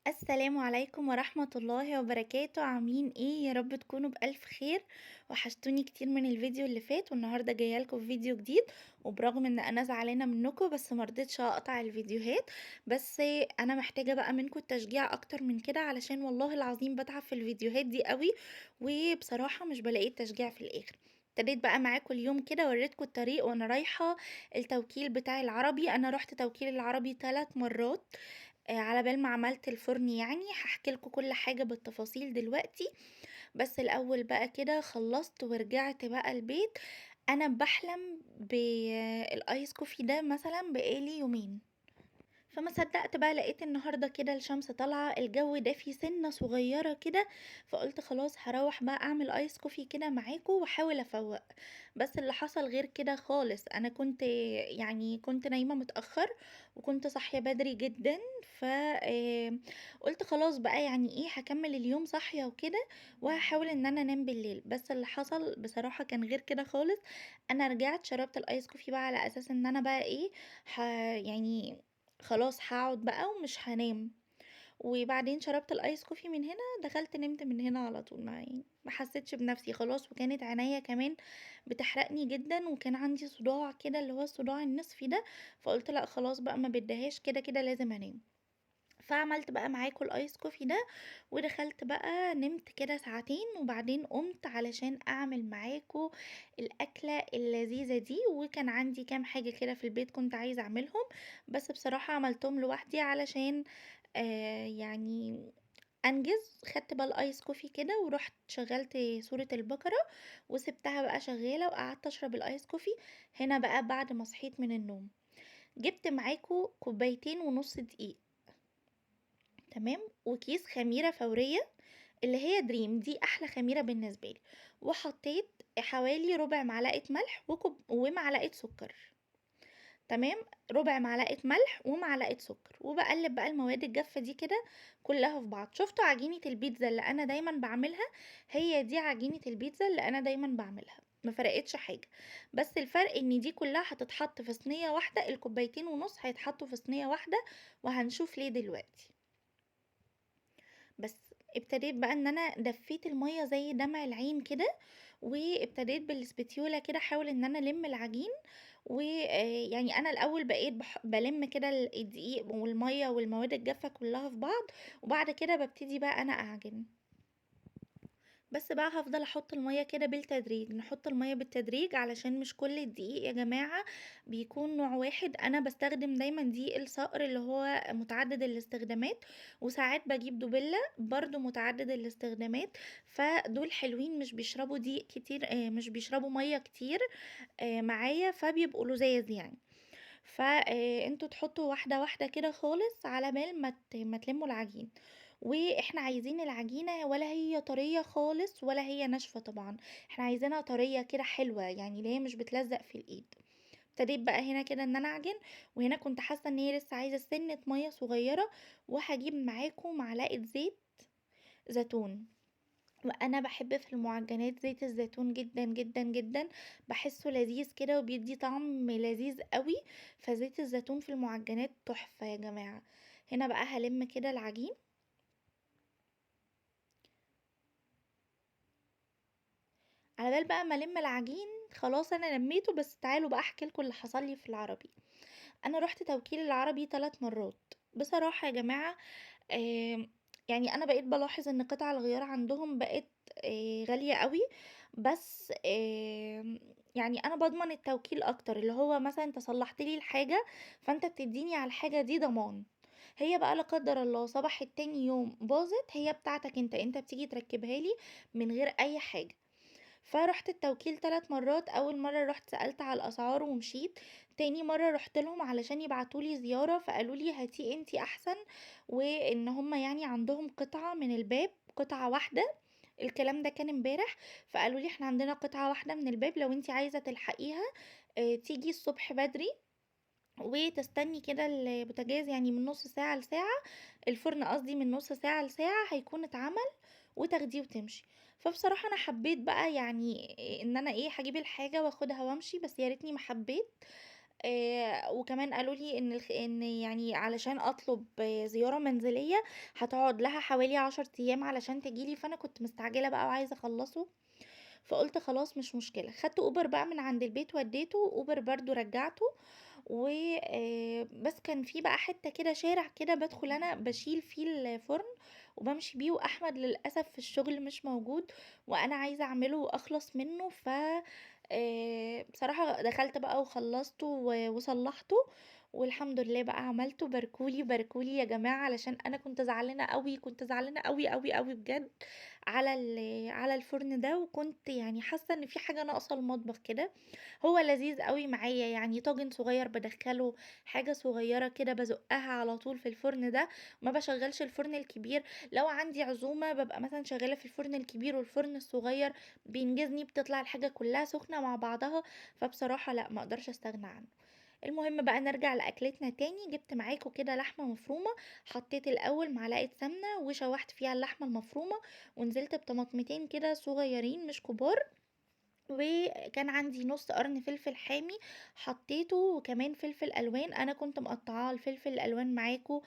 السلام عليكم ورحمة الله وبركاته، عاملين ايه؟ يا رب تكونوا بألف خير. وحشتوني كتير من الفيديو اللي فات، والنهاردة جاية لكم في فيديو جديد. وبرغم ان انا زعلانة منكم بس مرضتش اقطع الفيديوهات. بس انا محتاجة بقى منكم التشجيع اكتر من كده، علشان والله العظيم بتعب في الفيديوهات دي قوي. وبصراحة مش بلاقي التشجيع في الاخر. ابتديت بقى معاكم اليوم كده، وريتكم الطريق وانا رايحة التوكيل بتاع العربي. انا رحت توكيل العربي 3 مرات. على بال ما عملت الفرن، يعني هاحكي لكم كل حاجة بالتفاصيل دلوقتي. بس الأول بقى كده خلّصت ورجعت بقى البيت. أنا باحلم بالآيس كوفي ده مثلًا بقى لي يومين. فما صدقت بقى لقيت النهارده كده الشمس طالعة، الجو دافي سِنّة صغيرة كده. فقُلت خلاص هاروّح بقى أعمل آيس كوفي كده معاكم واحاول أفوّق. بس اللي حصل غير كده خالص. أنا كنت نايمة متأخّر، وكنت صاحية بدري جدًا. ف قُلت خلاص بقى يعني إيه، هاكمّل اليوم صاحية وكده، وهاحاول إن أنا أنام بالليل. بس اللي حصل بصراحة كان غير كده خالص. أنا رجعت شربت الآيس كوفي بقى على أساس إن أنا بقى إيه، ه يعني خلاص هاقعد بقى ومش هانام. وبعدين شربت الآيس كوفي من هنا، دخلت نمت من هنا على طول، ما حسيتش بنفسي خلاص. وكانت عينيا كمان بتحرقني جدًا، وكان عندي صداع كده اللي هو الصداع النصفي ده. فقُلت لأ خلاص بقى ما بديهاش، كده، كده لازم أنام. فعملت بقى معاكم الآيس كوفي ده، ودخلت بقى نمت كده ساعتين، وبعدين قُمت علشان أعمل معاكم الأكلة اللذيذة دي. وكان عندي كام حاجة كده في البيت كنت عايزة أعملهم، بس بصراحة عملتهم لوحدي علشان يعني أنجز. خدت بقى الآيس كوفي كده ورُحت شغّلت سورة البقرة، وسِبتها بقى شغّالة وقعدت أشرب الآيس كوفي. هنا بقى بعد ما صحيت من النوم، جِبت معاكم كوبايتين ونُص دقيق، تمام، وكيس خميرة فورية اللي هي دريم، دي أحلى خميرة بالنسبة لي. وحطيت حوالي ربع معلقة ملح ومعلقة سكر، تمام. ربع معلقة ملح ومعلقة سكر، وبقلب بقى المواد الجافة دي كده كلها في بعض. شفتوا عجينة البيتزا اللي أنا دايما بعملها؟ هي دي عجينة البيتزا اللي أنا دايما بعملها، ما فرقتش حاجة. بس الفرق ان دي كلها هتتحط في صينية واحدة، الكوبايتين ونص هيتحطوا في صينية واحدة، وهنشوف ليه دلوقتي. بس ابتديت بقى ان انا دفيت المية زي دمع العين كده، وابتديت بالسبتيولا كده احاول ان انا الم العجين. ويعني انا الاول بقيت بلم كده الدقيق والمية والمواد الجافة كلها في بعض، وبعد كده ببتدي بقى انا اعجن. بس بقى هافضل أحط المَيّة كده بالتدريج، نحط المَيّة بالتدريج علشان مش كل الدقيق يا جماعة بيكون نوع واحد. أنا باستخدم دايمًا دقيق الصقر اللي هو متعدد الاستخدامات، وساعات باجيب دوبيلا برضه متعدد الاستخدامات. فدول حلوين، مش بيشربوا دقيق كتير، مش بيشربوا مَيّة كتير معايا، فبيبقوا لُذاذ يعني. أنتم تحطوا واحدة، واحدة كده خالص على بال ما تلمّوا العجين. وإحنا عايزين العجينة ولا هي طرية خالص ولا هي ناشفة طبعًا، إحنا عايزينها طرية كده حلوة، يعني اللي هي مش بتلزق في الإيد. ابتديت بقى هنا كده إن أنا أعجن، وهنا كنت حاسة إن هي لسه عايزة سِنّة مَيّة صغيرة. وهاجيب معاكم معلقة زيت زيتون. وأنا باحب في المعجنات زيت الزيتون جدًا، جدًا، جدًا. باحسه لذيذ كده وبيدّي طعم لذيذ أوي. فزيت الزيتون في المعجنات تحفة يا جماعة. هنا بقى هالِم كده العجين. على بال بقى ما ألِم العجين، خلاص أنا لميته. بس تعالوا بقى أحكي لكم اللي حصل لي في العربي. أنا رُحت توكيل العربي 3 مرات. بصراحة يا جماعة، يعني أنا بقيت بالاحظ إن قطع الغيار عندهم بقت غالية أوي. بس يعني أنا باضمن التوكيل أكتر، اللي هو مثلًا أنت صلّحت لي الحاجة، فأنت بتدّيني على الحاجة دي ضمان. هي بقى لا قدّر الله صبحت تاني يوم باظت، هي بتاعتك أنت، أنت بتيجي تركّبها لي من غير أي حاجة. فرُحت التوكيل 3 مرّات. أول مرّة رُحت سألت على الأسعار ومشيت. تاني مرّة رُحت لهم علشان يبعتوا لي زيارة، فقالوا لي: "هاتيه أنتِ أحسن." وإن هُم يعني عندهم قطعة من الباب، قطعة واحدة. الكلام ده كان امبارح. فقالوا لي: "إحنا عندنا قطعة واحدة من الباب، لو أنتِ عايزة تلحقيها تيجي الصبح بدري وتستني كده البوتاجاز يعني من نُص ساعة لساعة، الفرن قصدي من نُص ساعة لساعة هيكون اتعمل، وتاخديه وتمشي." فبصراحة أنا حبيت بقى يعني إن أنا إيه، هاجيب الحاجة وآخدها وأمشي، بس يا ريتني ما حبيت. وكمان قالوا لي إن يعني علشان أطلب زيارة منزلية هتقعد لها حوالي 10 أيام علشان تيجي لي، فأنا كنت مستعجلة بقى وعايزة أخلّصه، فقُلت خلاص مش مشكلة، خدت أوبر بقى من عند البيت ودّيته، أوبر برضه رجّعته، و بس كان في بقى حتّة كده شارع كده بادخل أنا باشيل فيه الفرن وبامشي بيه، وأحمد للأسف في الشغل مش موجود، وأنا عايزة أعمله وأخلص منّه، بصراحة دخلت بقى وخلّصته وصلّحته، والحمد لله بقى عملته. باركوا لي، باركوا لي يا جماعة علشان أنا كنت زعلانة أوي، كنت زعلانة أوي، أوي، أوي بجد على الفرن ده، وكنت يعني حاسة إن في حاجة ناقصة المطبخ كده. هو لذيذ أوي معايا، يعني طاجن صغير بادخّله، حاجة صغيرة كده بازُقّها على طول في الفرن ده، ما باشغّلش الفرن الكبير. لو عندي عزومة بابقى مثلًا شغّالة في الفرن الكبير والفرن الصغير بينجزني، بتطلع الحاجة كلّها سخنة مع بعضها، فبصراحة لأ، ما أقدرش أستغنى عنه. المهم بقى نرجع لأكلتنا تاني، جِبت معاكم كده لحمة مفرومة، حطيت الأول معلقة سمنة وشوحت فيها اللحمة المفرومة، ونزلت بطماطمتين كده صغيرين مش كبار، وكان عندي نُص قرن فلفل حامي حطيته، وكمان فلفل ألوان، أنا كنت مقطعاه الفلفل الألوان معاكم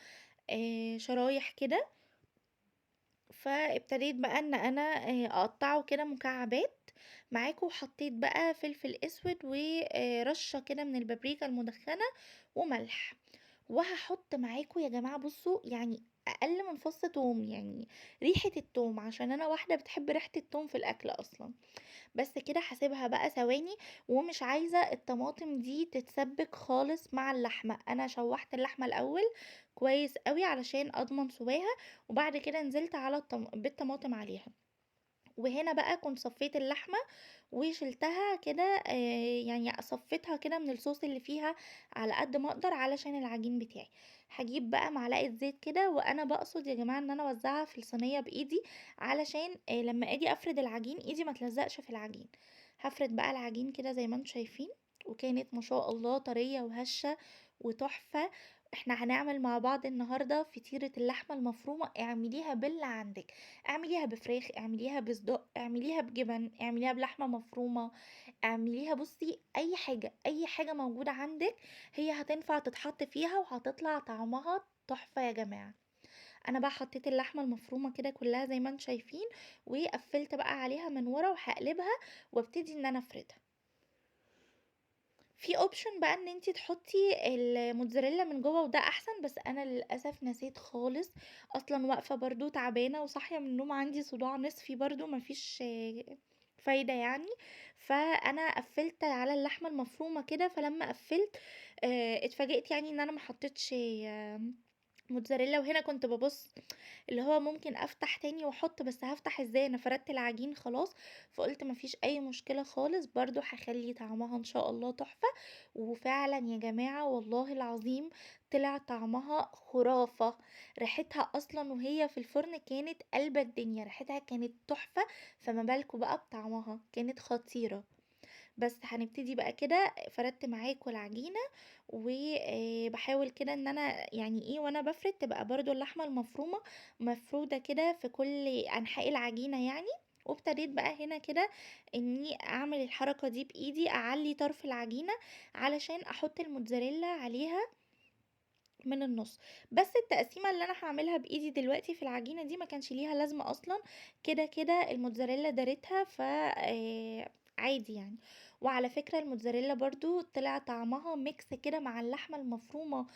شرايح كده، فابتديت بقى إن أنا أقطّعه كده مكعبات معاكم، وحطيت بقى فلفل أسود رشة كده من البابريكا المدخنة وملح. وهاحط معاكم يا جماعة بُصّوا، يعني أقل من فص توم، يعني ريحة التوم، عشان أنا واحدة بتحب ريحة التوم في الأكل أصلًا. بس كده هاسيبها بقى ثواني، ومش عايزة الطماطم دي تتسبِّك خالص مع اللحمة. أنا شوّحت اللحمة الأول كويس أوي علشان أضمن سواها، وبعد كده نزلت على بالطماطم عليها. وهنا بقى كنت صفّيت اللحمة وشِلتها كده، يعني صفّيتها كده من الصوص اللي فيها على قد ما أقدر علشان العجين بتاعي. هاجيب بقى معلقة زيت كده، وأنا باقصد يا جماعة إن أنا أوزّعها في الصينية بإيدي علشان لمّا آجي أفرد العجين إيدي ما تلزّقش في العجين. هافرد بقى العجين كده زي ما أنتم شايفين، وكانت ما شاء الله طرية وهشة وتحفة. إحنا هنعمل مع بعض النهارده فطيرة اللحمة المفرومة، اعمليها باللي عندِك. اعمليها بفراخ، اعمليها بصدق، اعمليها بجبن، اعمليها بلحمة مفرومة، اعمليها بُصّي أي حاجة، أي حاجة موجودة عندِك هي هتنفع تتحط فيها وهتطلع طعمها تحفة يا جماعة. أنا بقى حطيت اللحمة المفرومة كده كلّها زي ما أنتم شايفين، وقفّلت بقى عليها من ورا وهاقلبها وابتدي إن أنا أفردها. في option بقى إن أنتِ تحطّي الموتزاريلا من جوّه وده أحسن، بس أنا للأسف نسيت خالص، أصلًا واقفة برضه تعبانة وصاحية من النوم عندي صداع نصفي برضه ما فيش فايدة يعني، فأنا قفّلت على اللحمة المفرومة كده، فلمّا قفّلت اتفاجئت يعني إن أنا ما حطيتش موتزاريلا، وهنا كنت بابُص اللي هو ممكن أفتح تاني وأحط، بس هافتح إزاي؟ أنا فردت العجين خلاص، فقُلت ما فيش أي مشكلة خالص، برضه هاخلّي طعمها إن شاء الله تحفة. وفعلًا يا جماعة والله العظيم طلع طعمها خرافة، ريحتها أصلًا وهي في الفرن كانت قلبة الدنيا، ريحتها كانت تحفة، فما بالكم بقى بطعمها، كانت خطيرة. بس هنبتدي بقى كده فردت معاكم العجينة، باحاول كده إن أنا يعني إيه وأنا بافرد تبقى برضه اللحمة المفرومة مفرودة كده في كل أنحاء العجينة يعني، وابتديت بقى هنا كده إني أعمل الحركة دي بإيدي، أعلّي طرف العجينة علشان أحط الموتزاريلا عليها من النُص. بس التقسيمة اللي أنا هاعملها بإيدي دلوقتي في العجينة دي ما كانش ليها لازمة أصلًا، كده الموتزاريلا دارتها عادي يعني. وعلى فكرة الموتزاريلا برضه طلع طعمها mix كده مع اللحمة المفرومة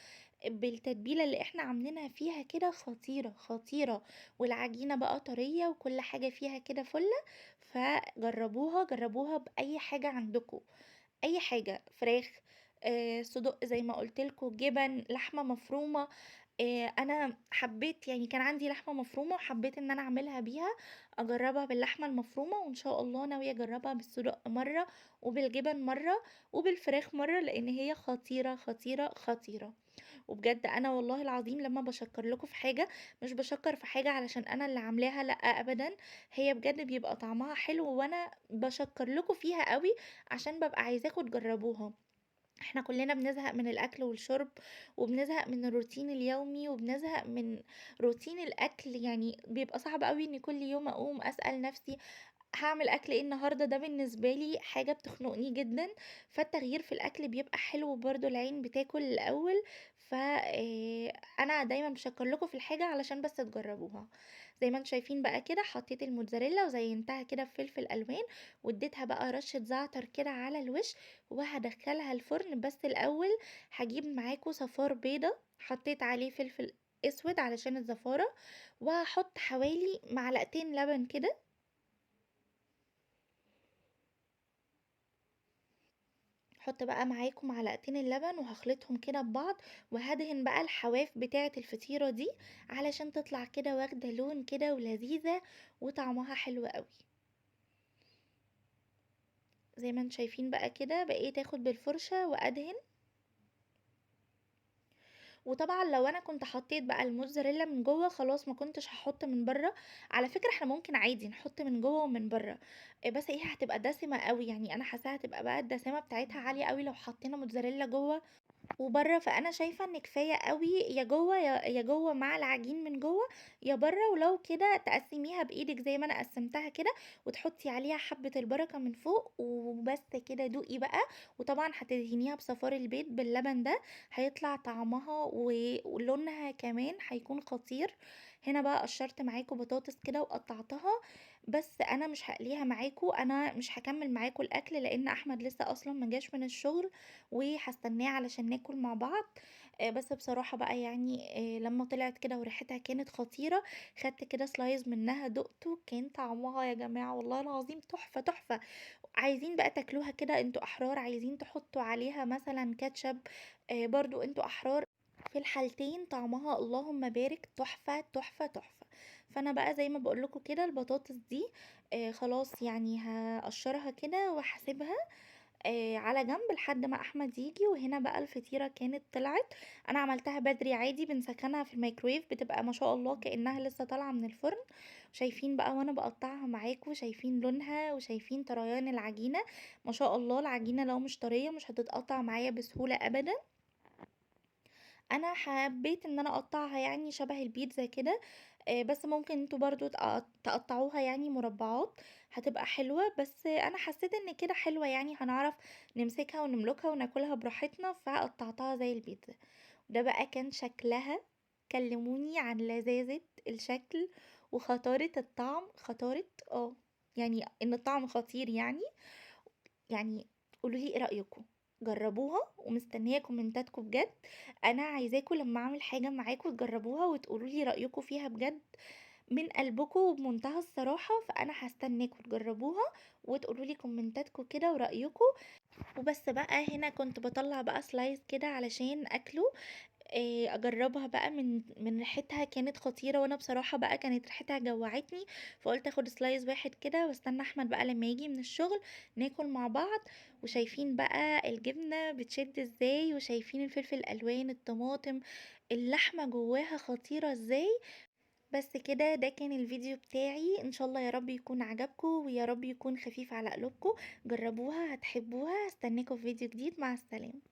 بالتتبيلة اللي إحنا عاملينها فيها كده خطيرة، خطيرة، والعجينة بقى طرية وكل حاجة فيها كده فُلّة، فجرّبوها، جرّبوها بأي حاجة عندكم. أي حاجة، فراخ، صدق زي ما قُلت لكم، جبن، لحمة مفرومة. أنا حبيت يعني كان عندي لحمة مفرومة وحبيت إن أنا أعملها بيها، أجرّبها باللحمة المفرومة، وإن شاء الله ناوية أجرّبها بالصدق مرّة، وبالجبن مرّة، وبالفراخ مرّة، لإن هي خطيرة، خطيرة، خطيرة. وبجد أنا والله العظيم لمّا باشكّر لكم في حاجة، مش باشكّر في حاجة علشان أنا اللي عاملاها لأ أبدًا، هي بجد بيبقى طعمها حلو وأنا باشكّر لكم فيها أوي عشان بابقى عايزاكم تجرّبوها. إحنا كلّنا بنزهق من الأكل والشرب، وبنزهق من الروتين اليومي، وبنزهق من روتين الأكل، يعني بيبقى صعب أوي إني كل يوم أقوم أسأل نفسي هاعمل أكل إيه النهارده، ده بالنسبة لي حاجة بتخنقني جدًا، فالتغيير في الأكل بيبقى حلو برضه العين بتاكل الأول، ف أنا دايمًا باشكّر لكم في الحاجة علشان بس تجرّبوها. زي ما أنتم شايفين بقى كده حطيت الموتزاريلا وزيّنتها كده بفلفل ألوان، واديتها بقى رشة زعتر كده على الوش، وهادخّلها الفرن. بس الأول هاجيب معاكم صفار بيضة، حطيت عليه فلفل أسود علشان الزفارة، وهاحط حوالي معلقتين لبن كده. هاحط بقى معاكم معلقتين اللبن وهاخلطهم كده ببعض، وهادهن بقى الحواف بتاعة الفطيرة دي علشان تطلع كده واخدة لون كده ولذيذة وطعمها حلو أوي. زي ما انتم شايفين بقى كده بقيت اخد بالفرشة وادهن. وطبعًا لو أنا كنت حطيت بقى الموتزاريلا من جوّه خلاص ما كنتش هاحط من برّه. على فكرة إحنا ممكن عادي نحط من جوّه ومن برّه، بس هي هتبقى دسمة أوي، يعني أنا حاساها هتبقى بقى الدسامة بتاعتها عالية أوي لو حطينا موتزاريلا جوّه وبرّه. فأنا شايفة إن كفاية أوي يا جوّه يا جوّه مع العجين من جوّه، يا برّه. ولو كده تقسّميها بإيدِك زي ما أنا قسّمتها كده، وتحطّي عليها حبّة البركة من فوق وبس كده دوقي بقى. وطبعًا هتدهنيها بصفار البيض باللبن ده، هيطلع طعمها ولونها كمان هيكون خطير. هنا بقى قشّرت معاكم بطاطس كده وقطّعتها، بس أنا مش هاقليها معاكم، أنا مش هاكمّل معاكم الأكل لإن أحمد لسه أصلًا ما جاش من الشغل، وهاستناه علشان ناكل مع بعض. بس بصراحة بقى يعني لمّا طلعت كده وريحتها كانت خطيرة، خدت كده slice منها دُقته، كان طعمها يا جماعة والله العظيم تحفة، تحفة. عايزين بقى تاكلوها كده أنتم أحرار، عايزين تحطوا عليها مثلًا كاتشب برضه أنتم أحرار. في الحالتين طعمها اللهم بارك تحفة، تحفة، تحفة. فأنا بقى زي ما باقول لكم كده البطاطس دي خلاص يعني هاقشّرها كده وهاسيبها على جنب لحد ما أحمد ييجي. وهنا بقى الفطيرة كانت طلعت، أنا عملتها بدري عادي بنسخّنها في الميكروويف بتبقى ما شاء الله كأنها لسه طالعة من الفرن. شايفين بقى وأنا باقطّعها معاكم، شايفين لونها وشايفين طريان العجينة، ما شاء الله العجينة لو مش طرية مش هتتقطّع معايا بسهولة أبدًا. أنا حبيت إن أنا أقطّعها يعني شبه البيتزا كده، بس ممكن أنتم برضه تقطّعوها يعني مربعات، هتبقى حلوة. بس أنا حسيت إن كده حلوة يعني هنعرف نمسكها ونملكها وناكلها براحتنا، فقطّعتها زي البيتزا. وده بقى كان شكلها. كلموني عن لذاذة الشكل وخطارة الطعم، خطارة يعني إن الطعم خطير يعني. يعني قولوا لي إيه رأيكم؟ جرّبوها ومستنية كومنتاتكم بجد. أنا عايزاكم لمّا أعمل حاجة معاكم تجرّبوها وتقولوا لي رأيكم فيها بجد من قلبكم وبمنتهى الصراحة. فأنا هاستناكم تجرّبوها وتقولوا لي كومنتاتكم كده ورأيكم. وبس بقى هنا كنت باطلّع بقى slice كده علشان أكله. أجرّبها بقى من ريحتها كانت خطيرة، وأنا بصراحة بقى كانت ريحتها جوّعتني، فقُلت آخُد slice واحد كده واستنى أحمد بقى لمّا ييجي من الشغل ناكل مع بعض. وشايفين بقى الجبنة بتشد إزاي، وشايفين الفلفل الألوان، الطماطم، اللحمة جواها خطيرة إزاي. بس كده ده كان الفيديو بتاعي، إن شاء الله يا رب يكون عجبكم ويا رب يكون خفيف على قلوبكم. جرّبوها هتحبوها، هاستناكم في فيديو جديد، مع السلامة.